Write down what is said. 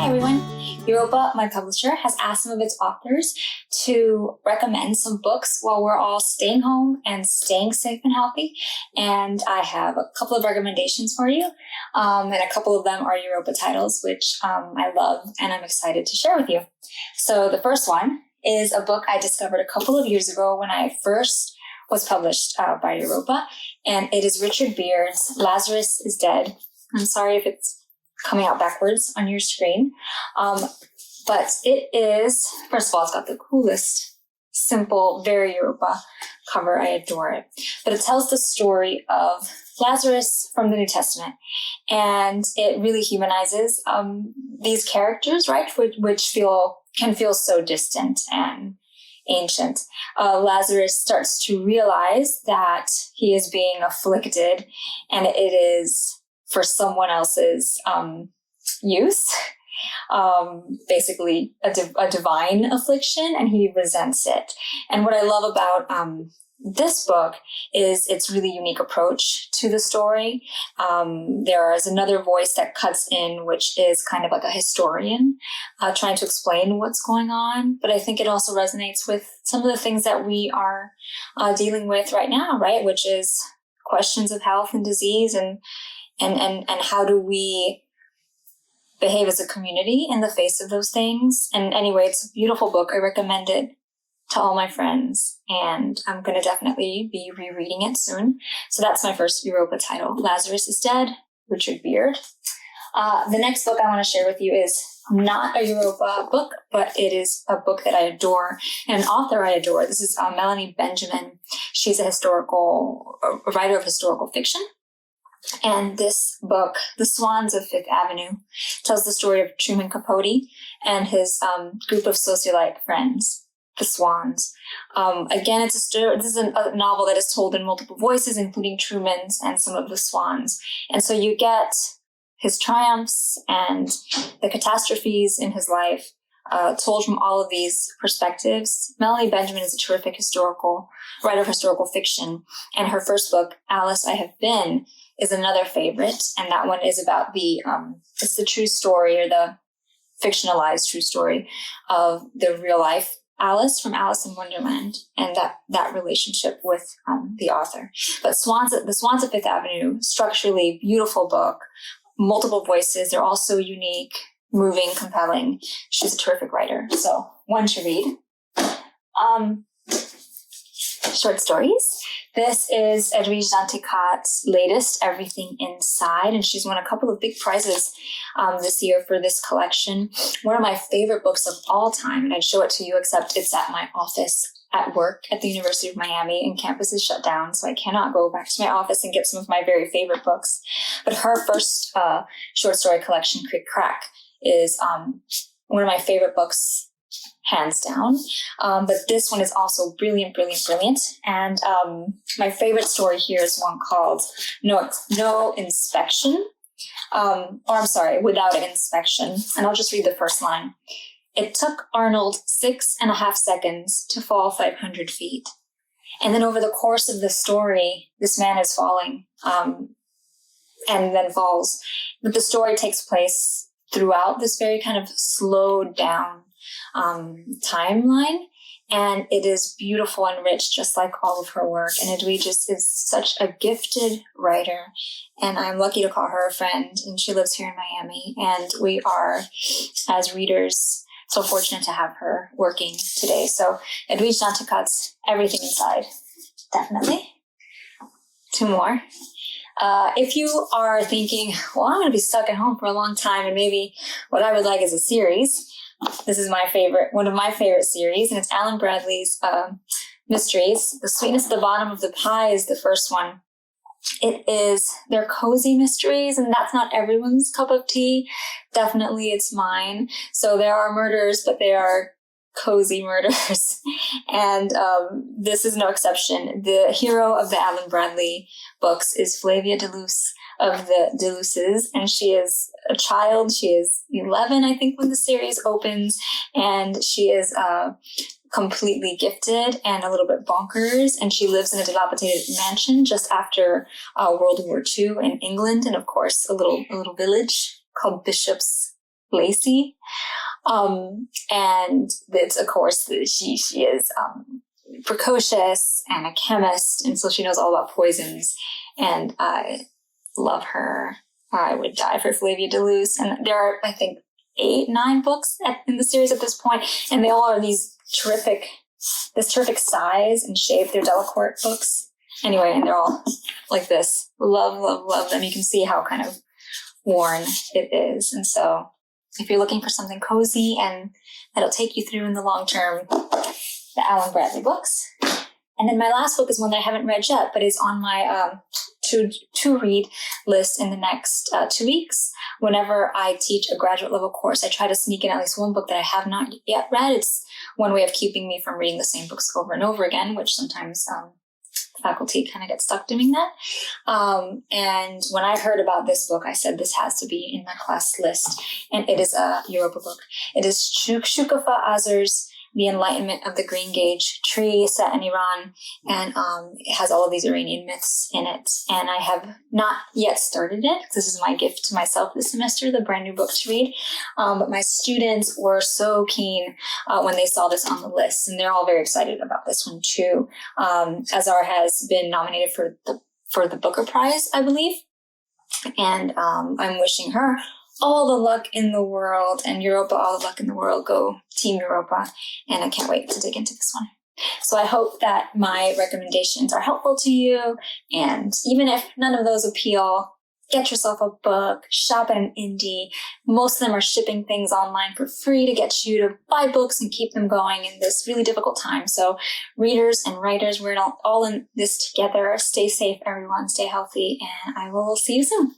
Hi everyone. Europa, my publisher, has asked some of its authors to recommend some books while we're all staying home and staying safe and healthy. And I have a couple of recommendations for you. And a couple of them are Europa titles, which I love and I'm excited to share with you. So the first one is a book I discovered a couple of years ago when I first was published by Europa. And it is Richard Beard's Lazarus is Dead. I'm sorry if it's coming out backwards on your screen. But it is, first of all, it's got the coolest, simple, very Europa cover. I adore it. But it tells the story of Lazarus from the New Testament. And it really humanizes these characters, right? Which can feel so distant and ancient. Lazarus starts to realize that he is being afflicted and it is for someone else's use, basically a divine affliction, and he resents it. And what I love about this book is its really unique approach to the story. There is another voice that cuts in, which is kind of like a historian trying to explain what's going on. But I think it also resonates with some of the things that we are dealing with right now, right? Which is questions of health and disease and how do we behave as a community in the face of those things. And anyway, it's a beautiful book. I recommend it to all my friends, and I'm going to definitely be rereading it soon. So that's my first Europa title, Lazarus is Dead, Richard Beard. The next book I want to share with you is not a Europa book, but it is a book that I adore and an author I adore. This is Melanie Benjamin. She's a writer of historical fiction. And this book, The Swans of Fifth Avenue, tells the story of Truman Capote and his group of socialite friends, the Swans. Again, this is a novel that is told in multiple voices, including Truman's and some of the Swans. And so you get his triumphs and the catastrophes in his life told from all of these perspectives. Melanie Benjamin is a terrific writer of historical fiction. And her first book, Alice, I Have Been, is another favorite, and that one is about it's the true story, or the fictionalized true story of the real life Alice from Alice in Wonderland, and that relationship with the author. But The Swans of Fifth Avenue, structurally beautiful book, multiple voices. They're all so unique, moving, compelling. She's a terrific writer, so one to read. Short stories. This is Edwige Danticat's latest, Everything Inside, and she's won a couple of big prizes this year for this collection. One of my favorite books of all time, and I'd show it to you, except it's at my office at work at the University of Miami, and campus is shut down, so I cannot go back to my office and get some of my very favorite books. But her first short story collection, Crick Crack, is one of my favorite books, hands down. But this one is also brilliant. And my favorite story here is one called No Inspection. Without an Inspection. And I'll just read the first line. It took Arnold 6.5 seconds to fall 500 feet. And then over the course of the story, this man is falling and then falls. But the story takes place throughout this very kind of slowed down timeline, and it is beautiful and rich, just like all of her work. And Edwige is such a gifted writer, and I'm lucky to call her a friend, and she lives here in Miami, and we are, as readers, so fortunate to have her working today. So Edwige Danticat's Everything Inside, definitely. Two more. If you are thinking, well, I'm going to be stuck at home for a long time, and maybe what I would like is a series, this is one of my favorite series, and it's Alan Bradley's mysteries. The Sweetness at the Bottom of the Pie is the first one. They're cozy mysteries, and that's not everyone's cup of tea. Definitely it's mine. So there are murders, but they are cozy murders. And this is no exception. The hero of the Alan Bradley books is Flavia DeLuce of the DeLuces, and she is a child. She is 11, I think, when the series opens, and she is completely gifted and a little bit bonkers, and she lives in a dilapidated mansion just after World War II in England, and of course a little village called Bishop's Lacey. And it's, of course, she is precocious and a chemist, and so she knows all about poisons. And I love her. I would die for Flavia de Luce. And there are, I think, 8, 9 books in the series at this point, and they all are this terrific size and shape. They're Delacorte books. Anyway, and they're all like this. Love, love, love them. You can see how kind of worn it is. And so if you're looking for something cozy and that'll take you through in the long term, the Alan Bradley books. And then my last book is one that I haven't read yet, but is on my to read list in the next 2 weeks. Whenever I teach a graduate level course, I try to sneak in at least one book that I have not yet read. It's one way of keeping me from reading the same books over and over again, which sometimes faculty kind of get stuck doing that. And when I heard about this book, I said this has to be in my class list. And it is a Europa book. It is Shukafa Azar's The Enlightenment of the Green Gage Tree, set in Iran. And it has all of these Iranian myths in it. And I have not yet started it. This is my gift to myself this semester, the brand new book to read. But my students were so keen when they saw this on the list. And they're all very excited about this one too. Azar has been nominated for the Booker Prize, I believe. And I'm wishing her all the luck in the world, and Europa all the luck in the world. Go Team Europa. And I can't wait to dig into this one. So I hope that my recommendations are helpful to you. And even if none of those appeal, get yourself a book, shop at an indie. Most of them are shipping things online for free to get you to buy books and keep them going in this really difficult time. So readers and writers, we're all in this together. Stay safe, everyone. Stay healthy, and I will see you soon.